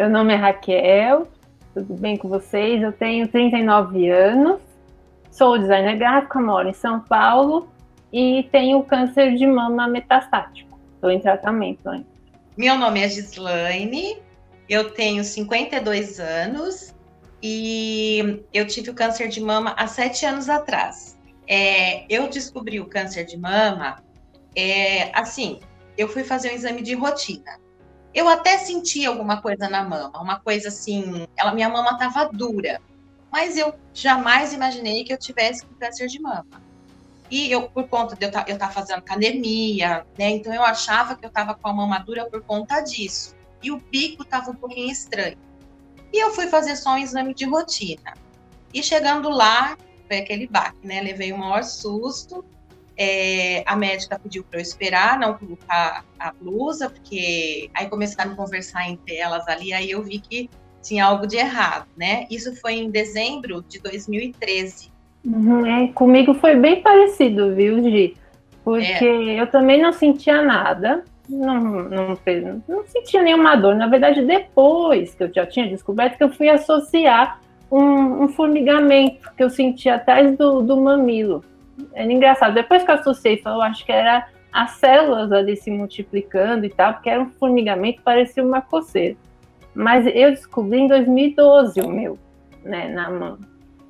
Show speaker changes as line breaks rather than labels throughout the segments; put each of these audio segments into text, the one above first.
Meu nome é Raquel, tudo bem com vocês? Eu tenho 39 anos, sou designer gráfica, moro em São Paulo e tenho câncer de mama metastático. Estou em tratamento ainda.
Meu nome é Gislaine, eu tenho 52 anos e eu tive o câncer de mama há 7 anos atrás. Eu descobri o câncer de mama, eu fui fazer um exame de rotina. Eu até senti alguma coisa na mama, uma coisa assim, minha mama estava dura, mas eu jamais imaginei que eu tivesse com câncer de mama. E eu, por conta de eu estar fazendo academia, né, então eu achava que eu estava com a mama dura por conta disso. E o pico estava um pouquinho estranho. E eu fui fazer só um exame de rotina. E chegando lá, foi aquele baque, né? Levei o maior susto. A médica pediu para eu esperar, não colocar a blusa, porque aí começaram a conversar entre elas ali, aí eu vi que tinha algo de errado, né? Isso foi em dezembro de 2013.
Comigo foi bem parecido, viu, Gi? Porque eu também não sentia nada, não sentia nenhuma dor. Na verdade, depois que eu já tinha descoberto, que eu fui associar um formigamento que eu sentia atrás do mamilo. Era engraçado. Depois que eu associei, eu acho que era as células ali se multiplicando e tal, porque era um formigamento, parecia uma coceira. Mas eu descobri em 2012 o meu, né, na mão.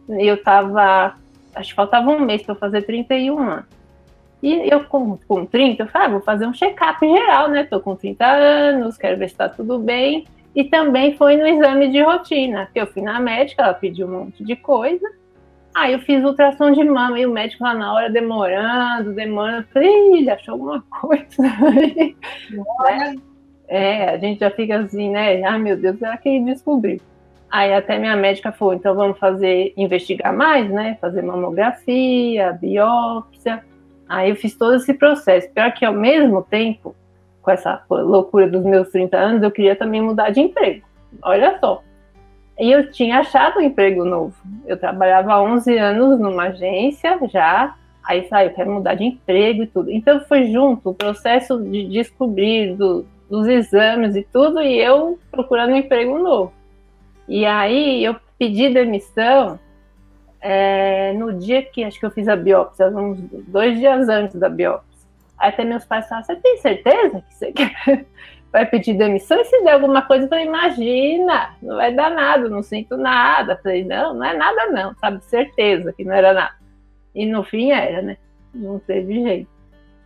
Eu tava, acho que faltava um mês para eu fazer 31 anos. E eu com 30, eu falei, vou fazer um check-up geral, né? Tô com 30 anos, quero ver se tá tudo bem. E também foi no exame de rotina, que eu fui na médica, ela pediu um monte de coisa. Aí eu fiz ultrassom de mama e o médico lá na hora demorando. Eu falei, ele achou alguma coisa aí. Né? A gente já fica assim, né? Ai, meu Deus, será que ele descobriu? Aí até minha médica falou, então vamos investigar mais, né? Fazer mamografia, biópsia. Aí eu fiz todo esse processo. Pior que ao mesmo tempo, com essa loucura dos meus 30 anos, eu queria também mudar de emprego. Olha só. E eu tinha achado um emprego novo. Eu trabalhava há 11 anos numa agência já, aí falei, eu quero mudar de emprego e tudo. Então foi junto o processo de descobrir dos exames e tudo, e eu procurando um emprego novo. E aí eu pedi demissão no dia que acho que eu fiz a biópsia, uns 2 dias antes da biópsia. Aí até meus pais falaram, você tem certeza que você vai pedir demissão? E se der alguma coisa, eu falei, imagina, não vai dar nada, não sinto nada. Eu falei, não é nada não, sabe, certeza que não era nada. E no fim era, né? Não teve jeito.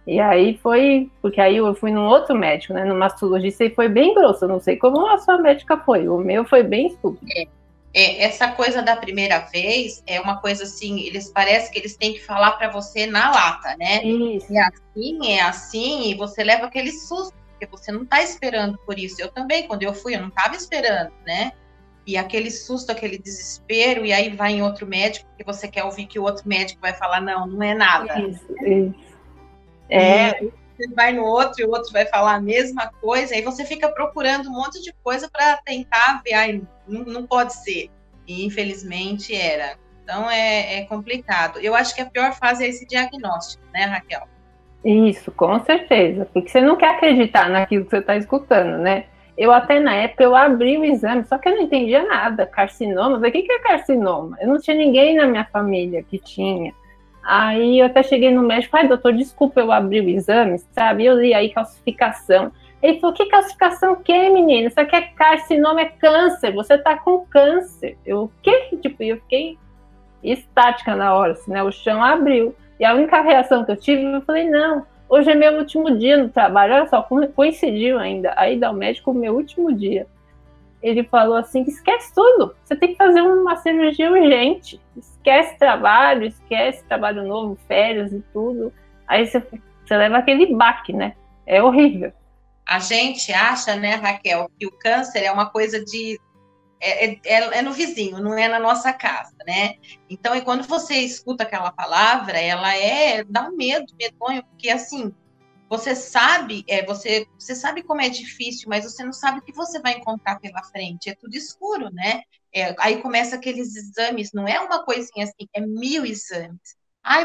E aí foi, porque aí eu fui num outro médico, né, no mastologista, e foi bem grosso. Eu não sei como a sua médica foi, o meu foi bem estúpido.
Essa coisa da primeira vez é uma coisa assim, parece que eles têm que falar para você na lata, né?
Isso.
É assim, e você leva aquele susto, porque você não está esperando por isso. Eu também, quando eu fui, eu não estava esperando, né? E aquele susto, aquele desespero, e aí vai em outro médico, porque você quer ouvir que o outro médico vai falar, não é nada.
Isso.
E você vai no outro, e o outro vai falar a mesma coisa, e você fica procurando um monte de coisa para tentar ver, não pode ser. E infelizmente era. Então é complicado. Eu acho que a pior fase é esse diagnóstico, né, Raquel?
Isso, com certeza, porque você não quer acreditar naquilo que você está escutando, né? Eu até na época eu abri o exame, só que eu não entendia nada, carcinoma, o que é carcinoma? Eu não tinha ninguém na minha família que tinha. Aí eu até cheguei no médico, doutor, desculpa, eu abri o exame, sabe? Eu li aí calcificação. Ele falou, que calcificação que é, menina? Isso aqui é carcinoma, é câncer, você tá com câncer. Eu fiquei estática na hora, assim, né? O chão abriu. E a única reação que eu tive, eu falei, não, hoje é meu último dia no trabalho, olha só, coincidiu ainda. Aí dá o médico, meu último dia. Ele falou assim, esquece tudo, você tem que fazer uma cirurgia urgente, esquece trabalho novo, férias e tudo. Aí você leva aquele baque, né? É horrível.
A gente acha, né, Raquel, que o câncer é uma coisa é no vizinho, não é na nossa casa, né? Então, e quando você escuta aquela palavra, ela dá um medo, medonho, porque assim, você sabe como é difícil, mas você não sabe o que você vai encontrar pela frente. É tudo escuro, né? Aí começa aqueles exames, não é uma coisinha assim, é 1000 exames.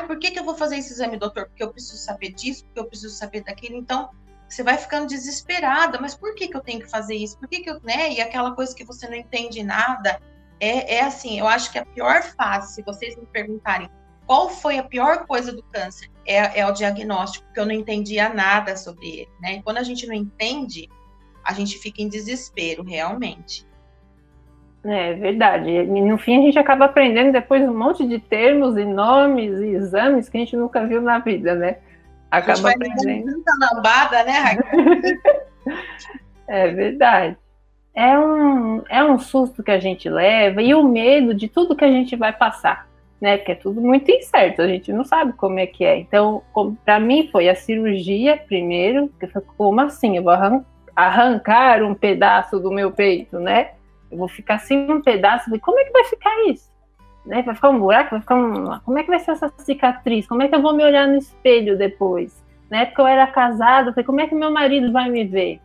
Por que eu vou fazer esse exame, doutor? Porque eu preciso saber disso, porque eu preciso saber daquilo. Então, você vai ficando desesperada, mas por que eu tenho que fazer isso? Por que eu, né? E aquela coisa que você não entende nada, assim, eu acho que a pior fase, se vocês me perguntarem qual foi a pior coisa do câncer, é o diagnóstico, porque eu não entendia nada sobre ele, né? E quando a gente não entende, a gente fica em desespero, realmente.
É verdade. E no fim a gente acaba aprendendo depois um monte de termos e nomes e exames que a gente nunca viu na vida, né? Acaba aprendendo.
Tanta lambada, né, Raquel?
É verdade. É um susto que a gente leva e o medo de tudo que a gente vai passar, né? Porque é tudo muito incerto, a gente não sabe como é que é. Então, para mim foi a cirurgia primeiro, que foi como assim? Eu vou arrancar um pedaço do meu peito, né? Eu vou ficar sem um pedaço, como é que vai ficar isso? Né? Vai ficar um buraco? Como é que vai ser essa cicatriz? Como é que eu vou me olhar no espelho depois? Na época eu era casada, eu falei, como é que meu marido vai me ver?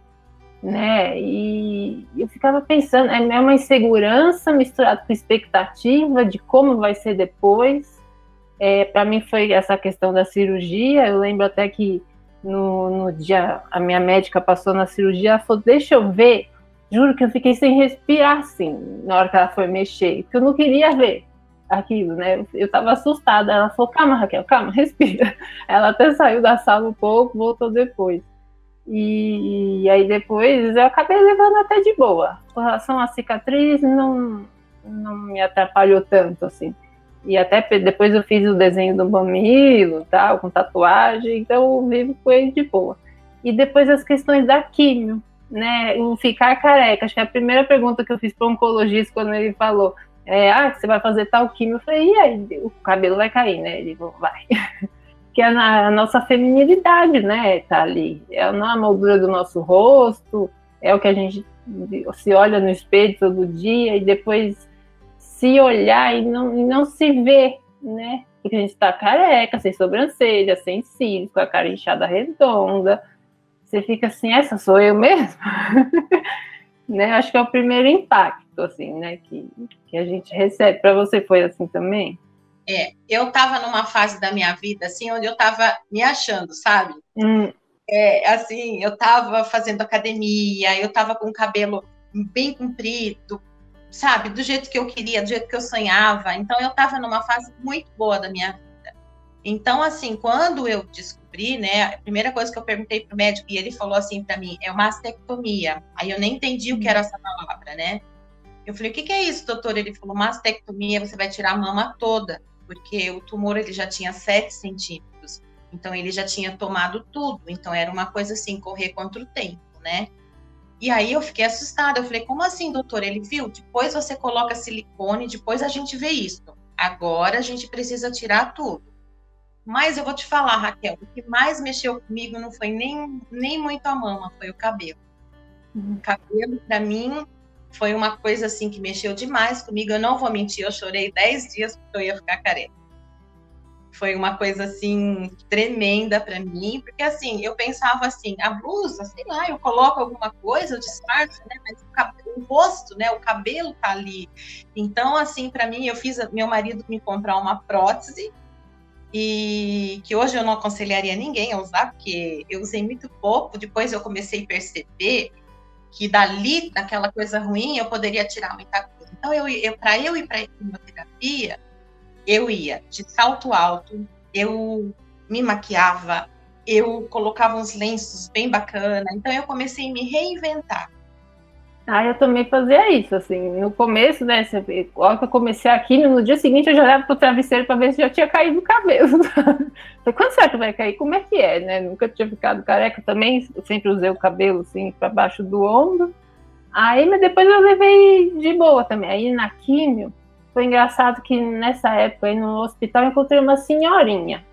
Né? E eu ficava pensando, é uma insegurança misturada com expectativa de como vai ser depois. Para mim foi essa questão da cirurgia. Eu lembro até que no dia a minha médica passou na cirurgia, ela falou, deixa eu ver. Juro que eu fiquei sem respirar, assim, na hora que ela foi mexer, porque eu não queria ver aquilo, né? Eu tava assustada. Ela falou, calma, Raquel, calma, respira. Ela até saiu da sala um pouco, voltou depois. E aí depois eu acabei levando até de boa. Com relação à cicatriz, não me atrapalhou tanto, assim. E até depois eu fiz o desenho do mamilo, tal, com tatuagem, então eu vivo com ele de boa. E depois as questões da químio, né, o ficar careca. Acho que a primeira pergunta que eu fiz para o oncologista quando ele falou, você vai fazer tal químio, eu falei, e aí, o cabelo vai cair, né? Ele falou, vai. Que a nossa feminilidade, né, tá ali. É na moldura do nosso rosto, é o que a gente se olha no espelho todo dia e depois se olhar e não se ver, né? Porque a gente tá careca, sem sobrancelha, sem cílios, com a cara inchada redonda. Você fica assim, essa sou eu mesmo? Né? Acho que é o primeiro impacto, assim, né, que a gente recebe. Para você foi assim também?
Eu estava numa fase da minha vida, assim, onde eu estava me achando, sabe? Assim, eu estava fazendo academia, eu estava com o cabelo bem comprido, sabe? Do jeito que eu queria, do jeito que eu sonhava. Então, eu estava numa fase muito boa da minha vida. Então, assim, quando eu descobri, né, a primeira coisa que eu perguntei pro médico, e ele falou assim para mim, é mastectomia. Aí eu nem entendi o que era essa palavra, né? Eu falei, o que é isso, doutor? Ele falou, mastectomia, você vai tirar a mama toda, porque o tumor ele já tinha 7 centímetros. Então, ele já tinha tomado tudo. Então, era uma coisa assim, correr contra o tempo, né? E aí eu fiquei assustada. Eu falei, como assim, doutor? Ele viu? Depois você coloca silicone, depois a gente vê isso. Agora a gente precisa tirar tudo. Mas eu vou te falar, Raquel, o que mais mexeu comigo não foi nem muito a mama, foi o cabelo. O cabelo, para mim, foi uma coisa assim que mexeu demais comigo. Eu não vou mentir, eu chorei 10 dias porque eu ia ficar careca. Foi uma coisa assim tremenda para mim, porque assim, eu pensava assim, a blusa, sei lá, eu coloco alguma coisa, eu disfarço, né? Mas o rosto, né, o cabelo tá ali. Então, assim, para mim, eu fiz meu marido me comprar uma prótese, e que hoje eu não aconselharia ninguém a usar, porque eu usei muito pouco, depois eu comecei a perceber que dali, daquela coisa ruim, eu poderia tirar muita coisa. Então, para eu ir para a quimioterapia, eu ia de salto alto, eu me maquiava, eu colocava uns lenços bem bacana, então eu comecei a me reinventar.
Eu também fazia isso, assim, no começo, né, a hora que eu comecei a quimio, no dia seguinte eu já olhava pro travesseiro para ver se já tinha caído o cabelo. Falei, quando será que vai cair? Como é que é, né? Nunca tinha ficado careca também, eu sempre usei o cabelo, assim, para baixo do ombro. Aí, mas depois eu levei de boa também. Aí na quimio, foi engraçado que nessa época, aí no hospital, eu encontrei uma senhorinha.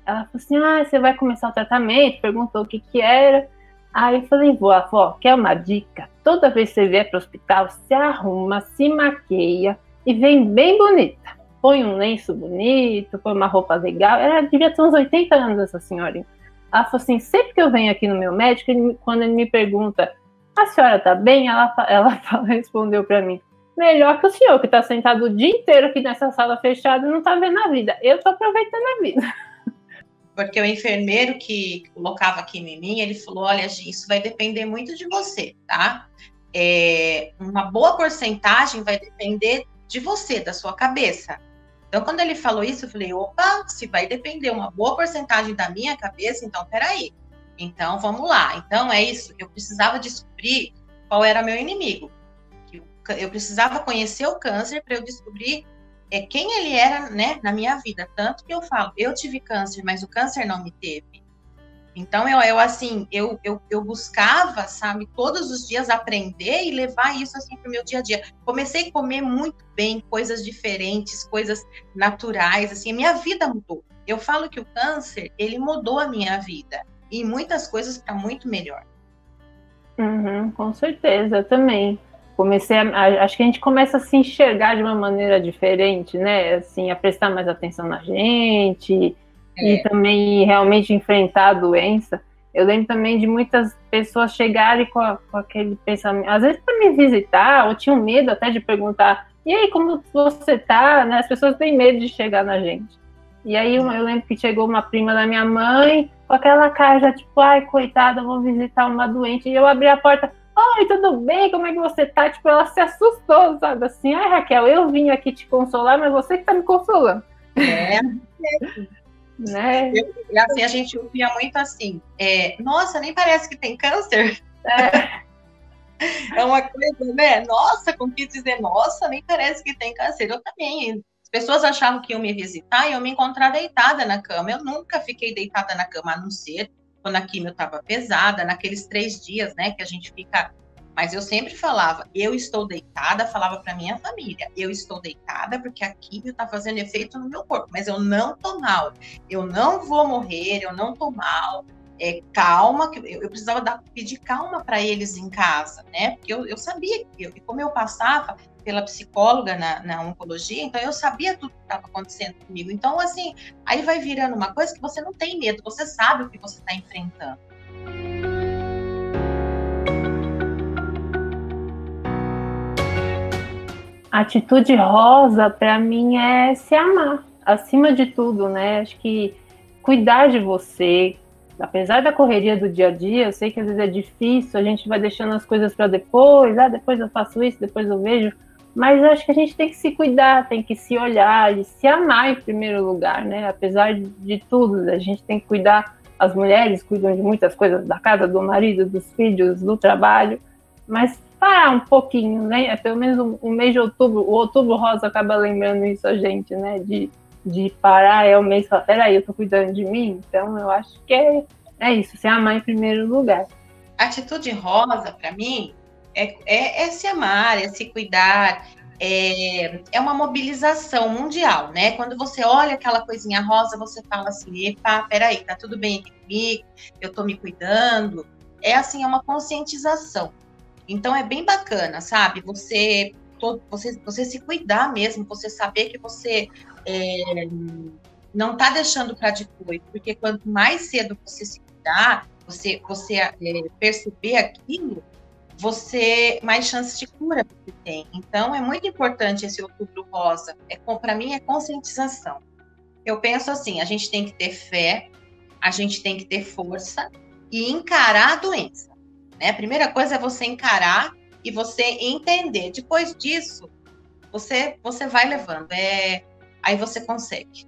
Ela falou assim, você vai começar o tratamento? Perguntou o que era. Aí eu falei, vó, quer uma dica? Toda vez que você vier para o hospital, se arruma, se maqueia e vem bem bonita. Põe um lenço bonito, põe uma roupa legal. Ela devia ter uns 80 anos, essa senhorinha. Ela falou assim, sempre que eu venho aqui no meu médico, quando ele me pergunta, a senhora tá bem? Ela respondeu para mim, melhor que o senhor, que está sentado o dia inteiro aqui nessa sala fechada e não está vendo a vida. Eu estou aproveitando a vida.
porque o enfermeiro que colocava químio em mim, ele falou, olha, Gi, isso vai depender muito de você, tá? Uma boa porcentagem vai depender de você, da sua cabeça. Então, quando ele falou isso, eu falei, opa, se vai depender uma boa porcentagem da minha cabeça, então, peraí. Então, vamos lá. Então, é isso. Eu precisava descobrir qual era meu inimigo. Eu precisava conhecer o câncer para eu descobrir quem ele era, né, na minha vida. Tanto que eu falo, eu tive câncer, mas o câncer não me teve. Então, eu buscava, sabe, todos os dias aprender e levar isso, assim, para o meu dia a dia. Comecei a comer muito bem, coisas diferentes, coisas naturais, assim, a minha vida mudou. Eu falo que o câncer, ele mudou a minha vida. E muitas coisas para muito melhor.
Com certeza, eu também. Acho que a gente começa a se enxergar de uma maneira diferente, né? Assim, a prestar mais atenção na gente e também realmente enfrentar a doença. Eu lembro também de muitas pessoas chegarem com aquele pensamento, às vezes para me visitar, ou tinham medo até de perguntar, e aí, como você tá? Né? As pessoas têm medo de chegar na gente. E aí eu lembro que chegou uma prima da minha mãe, com aquela cara já tipo, ai, coitada, vou visitar uma doente. E eu abri a porta, oi, tudo bem? Como é que você tá? Tipo, ela se assustou, sabe? Assim, ai, Raquel, eu vim aqui te consolar, mas você que tá me consolando. Né?
Assim, a gente ouvia muito assim, nossa, nem parece que tem câncer. É uma coisa, né? Nossa, com que dizer, nossa, nem parece que tem câncer. Eu também. As pessoas achavam que iam me visitar e eu me encontrar deitada na cama. Eu nunca fiquei deitada na cama, a não ser quando a quimio estava pesada, naqueles 3 dias, né, que a gente fica... Mas eu sempre falava, eu estou deitada, falava para minha família, eu estou deitada porque a quimio está fazendo efeito no meu corpo, mas eu não tô mal, eu não vou morrer, eu não tô mal, calma, eu precisava pedir calma para eles em casa, né, porque eu sabia, como eu passava pela psicóloga na oncologia, então eu sabia tudo que estava acontecendo comigo, então assim, aí vai virando uma coisa que você não tem medo, você sabe o que você está enfrentando.
A atitude rosa, para mim, é se amar, acima de tudo, né? Acho que cuidar de você, apesar da correria do dia a dia, eu sei que às vezes é difícil, a gente vai deixando as coisas para depois, depois eu faço isso, depois eu vejo, mas acho que a gente tem que se cuidar, tem que se olhar e se amar em primeiro lugar, né? Apesar de tudo, a gente tem que cuidar, as mulheres cuidam de muitas coisas da casa, do marido, dos filhos, do trabalho, mas parar um pouquinho, né? Pelo menos o mês de outubro, o outubro rosa acaba lembrando isso a gente, né? De parar, o mês e falar, peraí, eu tô cuidando de mim, então eu acho que é isso, se amar em primeiro lugar.
Atitude rosa, para mim, é se amar, é se cuidar, é uma mobilização mundial, né? Quando você olha aquela coisinha rosa, você fala assim, epa, peraí, tá tudo bem aqui comigo, eu tô me cuidando. É assim, é uma conscientização. Então é bem bacana, sabe? Você se cuidar mesmo, você saber que você não está deixando para depois, porque quanto mais cedo você se cuidar, você perceber aquilo, mais chances de cura você tem. Então é muito importante esse outubro rosa. Para mim é conscientização. Eu penso assim, a gente tem que ter fé, a gente tem que ter força e encarar a doença. Né? A primeira coisa é você encarar e você entender. Depois disso, você vai levando. Aí você consegue.